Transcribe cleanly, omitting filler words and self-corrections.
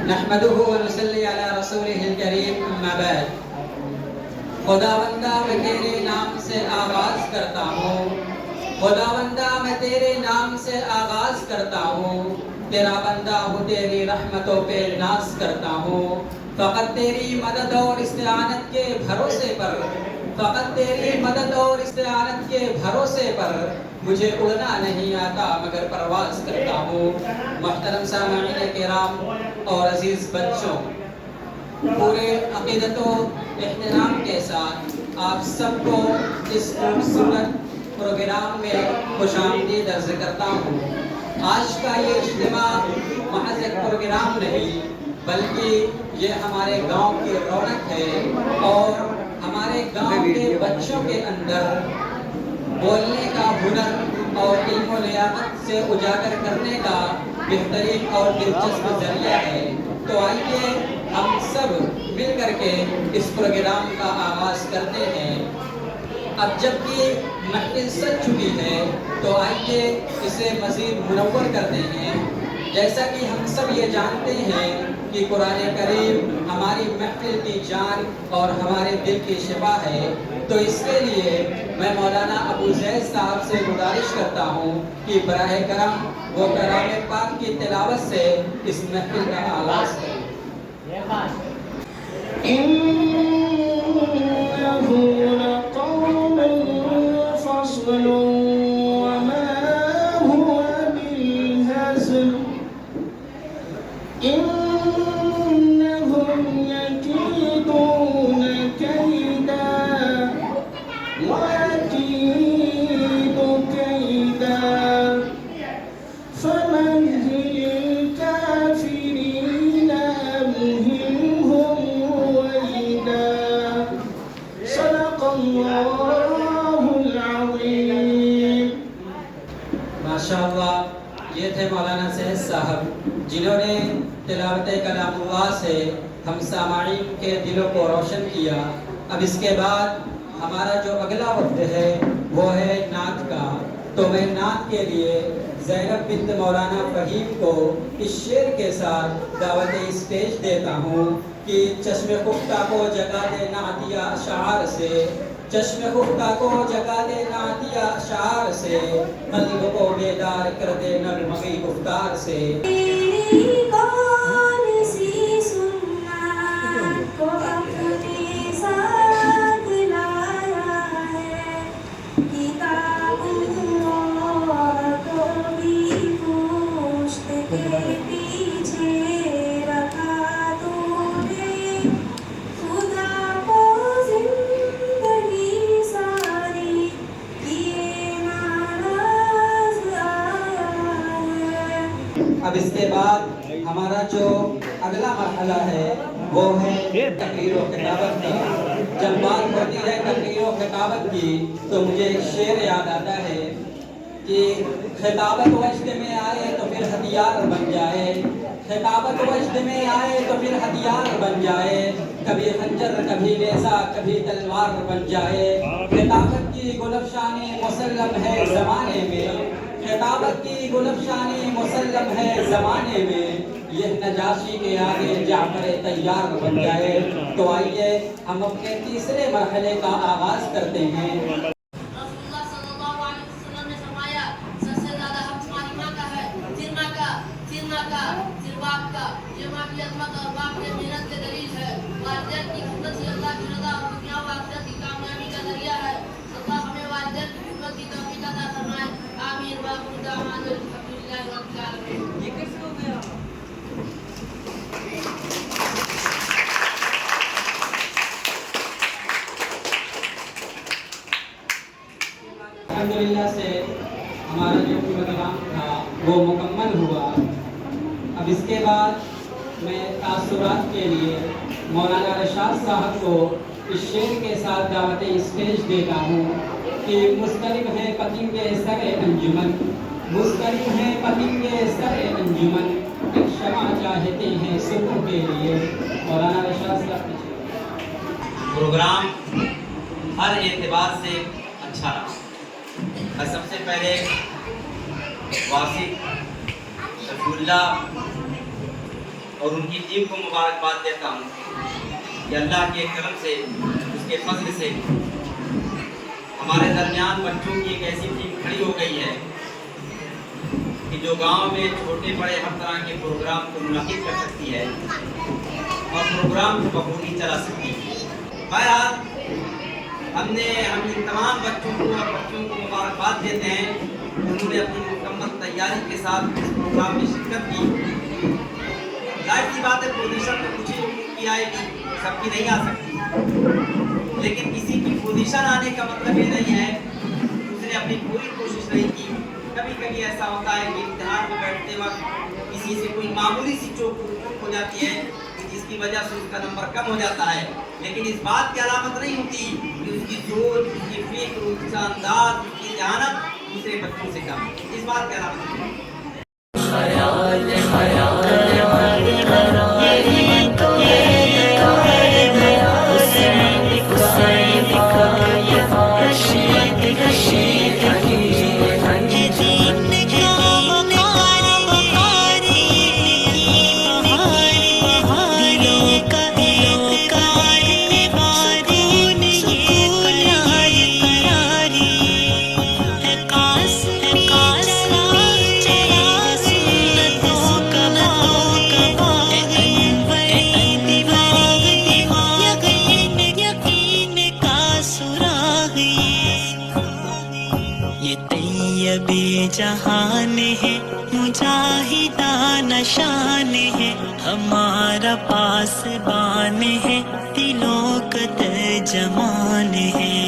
نحمده ونصلی علی رسولہ الکریم اما بعد. خداوندا میں تیرے نام سے آغاز کرتا ہوں، خداوندا میں تیرے نام سے آغاز کرتا ہوں، تیرا بندہ ہوں، تیری رحمتوں پہ ناز کرتا ہوں. فقط تیری مدد اور استعانت کے بھروسے پر، فقط تیری مدد اور استعانت کے بھروسے پر مجھے اڑنا نہیں آتا مگر پرواز کرتا ہوں. محترم سامعین کرام اور عزیز بچوں، پورے عقیدت و احترام کے ساتھ آپ سب کو اس خوبصورت پروگرام میں خوش آمدید عرض کرتا ہوں. آج کا یہ اجتماع محض ایک پروگرام نہیں بلکہ یہ ہمارے گاؤں کی رونق ہے اور ہمارے گاؤں کے بچوں کے اندر بولنے کا ہنر اور علم و لیاقت سے اجاگر کرنے کا بہترین اور دلچسپ ذریعہ ہے. تو آئیے ہم سب مل کر کے اس پروگرام کا آغاز کرتے ہیں. اب جب کہ محفل سج چکی ہے تو آئیے اسے مزید منور کرتے ہیں. جیسا کہ ہم سب یہ جانتے ہیں کہ قرآن کریم ہماری محفل کی جان اور ہمارے دل کی شفا ہے، تو اس کے لیے میں مولانا ابو زید صاحب سے گزارش کرتا ہوں کہ براہ کرم وہ کلام پاک کی تلاوت سے اس محفل کا آغاز کریں. ماشاءاللہ، یہ تھے مولانا سید صاحب جنہوں نے تلاوت کلام اللہ سے ہم سامعین کے دلوں کو روشن کیا. اب اس کے بعد ہمارا جو اگلا وقت ہے وہ ہے نعت کا. تو میں نعت کے لیے زینب بنت مولانا فہیم کو اس شعر کے ساتھ دعوت اسٹیج دیتا ہوں کہ چشم خفتہ کو جگا دے نعتیہ اشعار سے، چشم خفتہ کو جگا دے نعتیہ اشعار سے، قلب کو بیدار کر دے نغمگی گفتار سے. اب اس کے بعد ہمارا جو اگلا مرحلہ ہے وہ ہے تقریر و خطابت کا. جب بات ہوتی ہے تقریر و خطابت کی تو مجھے ایک شعر یاد آتا ہے کہ خطابت وجد میں آئے تو پھر ہتھیار بن جائے، خطابت وجد میں آئے تو پھر ہتھیار بن جائے، کبھی خنجر کبھی نیزہ کبھی تلوار بن جائے. خطابت کی گلفشانی مسلم ہے زمانے میں، خطابت کی گلفشانی مسلم ہے زمانے میں، یہ نجاشی کے آگے جعفر تیار بن جائے. تو آئیے ہم اپنے تیسرے مرحلے کا آغاز کرتے ہیں. الحمدللہ سے ہمارا جو پروگرام تھا وہ مکمل ہوا. اب اس کے بعد میں تاثرات کے لیے مولانا رشاد صاحب کو اس شعر کے ساتھ دعوت اسٹیج دیتا ہوں کہ مسترب ہے پتنگ سر انجمن، مسترب ہے پتنگ سر انجمن، ایک شمع چاہتے ہیں صبح کے لیے. مولانا رشاد صاحب پروگرام ہر اعتبار سے اچھا رہا. میں سب سے پہلے واصف شفیع اللہ اور ان کی ٹیم کو مبارکباد دیتا ہوں کہ اللہ کے کرم سے، اس کے فضل سے ہمارے درمیان بچوں کی ایک ایسی ٹیم کھڑی ہو گئی ہے کہ جو گاؤں میں چھوٹے بڑے ہر طرح کے پروگرام کو منعقد کر سکتی ہے اور پروگرام کو بخوبی چلا سکتی ہے۔ بہرحال ہم ان تمام بچوں کو اور بچوں کو مبارکباد دیتے ہیں، انہوں نے اپنی مکمل تیاری کے ساتھ اس پروگرام میں شرکت کی۔ ظاہر سی بات ہے پوزیشن تو کچھ ہی لوگوں کی آئے گی، سب کی نہیں آ سکتی، لیکن کسی کی پوزیشن آنے کا مطلب یہ نہیں ہے کہ اس نے اپنی پوری کوشش نہیں کی۔ کبھی کبھی ایسا ہوتا ہے کہ امتحان میں بیٹھتے وقت کسی سے کوئی معمولی سی چوک ہو جاتی ہے جس کی وجہ سے اس کا نمبر کم ہو جاتا ہے، لیکن اس بات کی علامت نہیں ہوتی کہ اس کی سوچ، اس کی فکر، اس کا انداز، اس کی ذہانت دوسرے بچوں سے کم، اس بات کی علامت نہیں ہوتی۔ جہان ہے مجاہدانہ شان ہے، ہمارا پاسبان ہے دلوں کا ترجمان ہے۔